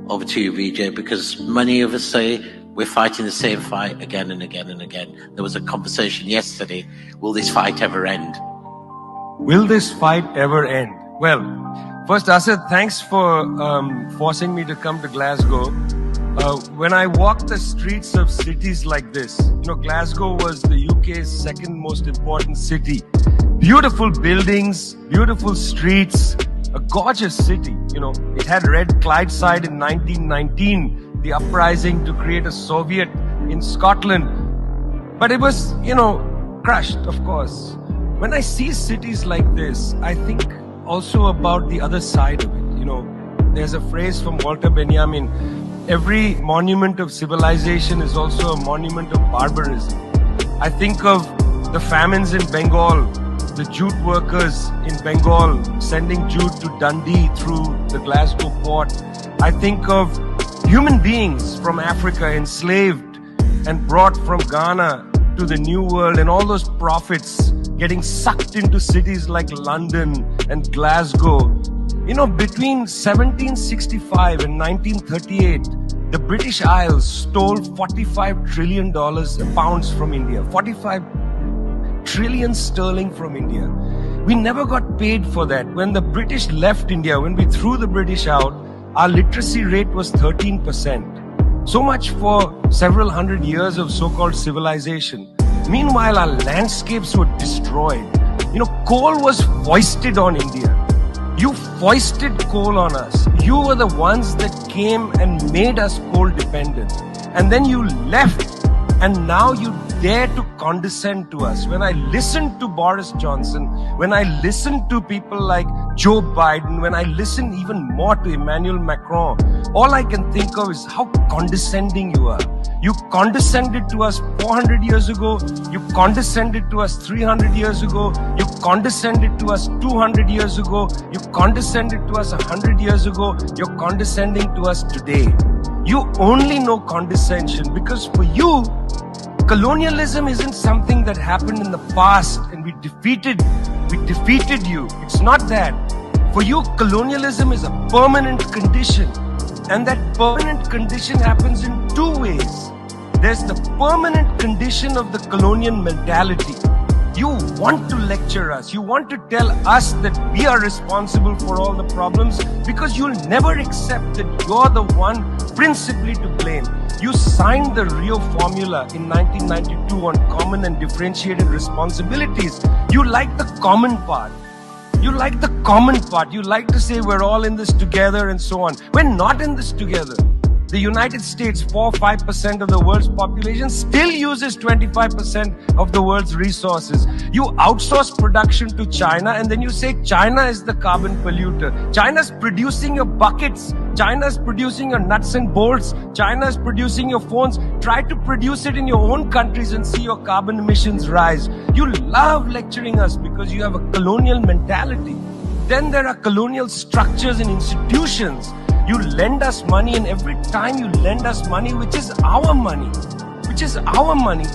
over to you, Vijay, because many of us say we're fighting the same fight again and again and again. There was a conversation yesterday, will this fight ever end? Will this fight ever end? Well, first, Asad, thanks for forcing me to come to Glasgow. When I walk the streets of cities like this, Glasgow was the UK's second most important city. Beautiful buildings, beautiful streets, a gorgeous city. It had Red Clydeside in 1919, the uprising to create a Soviet in Scotland. But it was, crushed, of course. When I see cities like this, I think also about the other side of it. There's a phrase from Walter Benjamin, every monument of civilization is also a monument of barbarism. I think of the famines in Bengal, the jute workers in Bengal sending jute to Dundee through the Glasgow port. I think of human beings from Africa enslaved and brought from Ghana to the New World, and all those profits getting sucked into cities like London and Glasgow. Between 1765 and 1938, the British Isles stole $45 trillion pounds from India, 45 trillion sterling from India. We never got paid for that. When the British left India, when we threw the British out, our literacy rate was 13%. So much for several hundred years of so-called civilization. Meanwhile, our landscapes were destroyed. Coal was foisted on India. You foisted coal on us. You were the ones that came and made us coal dependent. And then you left, and now you dare to condescend to us. When I listen to Boris Johnson, when I listen to people like Joe Biden, when I listen even more to Emmanuel Macron, all I can think of is how condescending you are. You condescended to us 400 years ago. You condescended to us 300 years ago. You condescended to us 200 years ago. You condescended to us 100 years ago. You're condescending to us today. You only know condescension because for you, colonialism isn't something that happened in the past and we defeated you. It's not that. For you, colonialism is a permanent condition. And that permanent condition happens in two ways. There's the permanent condition of the colonial mentality. You want to lecture us. You want to tell us that we are responsible for all the problems because you'll never accept that you're the one principally to blame. You signed the Rio Formula in 1992 on common and differentiated responsibilities. You like the common part. You like the common part. You like to say we're all in this together and so on. We're not in this together. The United States, 4-5% of the world's population, still uses 25% of the world's resources. You outsource production to China and then you say China is the carbon polluter. China's producing your buckets. China's producing your nuts and bolts. China's producing your phones. Try to produce it in your own countries and see your carbon emissions rise. You love lecturing us because you have a colonial mentality. Then there are colonial structures and institutions. You lend us money, and every time you lend us money, which is our money,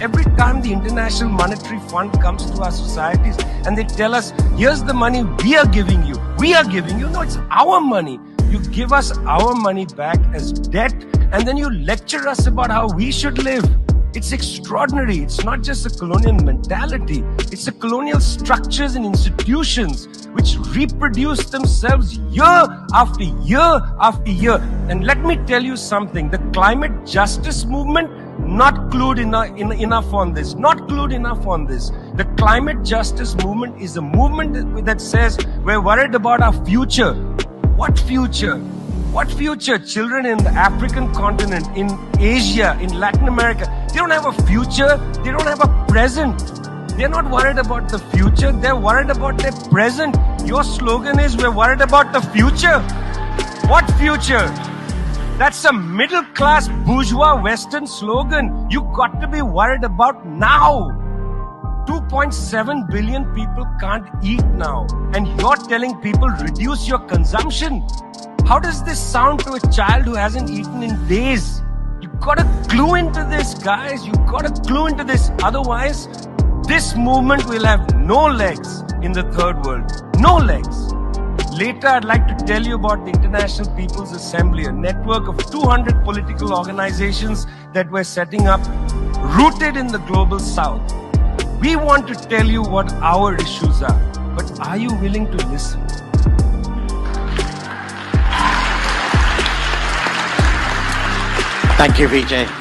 every time the International Monetary Fund comes to our societies and they tell us, here's the money we are giving you. No, it's our money. You give us our money back as debt, and then you lecture us about how we should live. It's extraordinary. It's not just a colonial mentality. It's the colonial structures and institutions which reproduce themselves year after year after year. And let me tell you something. The climate justice movement, not clued enough on this. The climate justice movement is a movement that says we're worried about our future. What future? What future? Children in the African continent, in Asia, in Latin America, they don't have a future. They don't have a present. They're not worried about the future. They're worried about their present. Your slogan is, we're worried about the future. What future? That's a middle-class bourgeois Western slogan. You got to be worried about now. 2.7 billion people can't eat now. And you're telling people, reduce your consumption. How does this sound to a child who hasn't eaten in days? You've got to clue into this, guys. You've got to clue into this. Otherwise, this movement will have no legs in the third world. No legs. Later, I'd like to tell you about the International People's Assembly, a network of 200 political organizations that we're setting up, rooted in the global south. We want to tell you what our issues are, but are you willing to listen? Thank you, Vijay.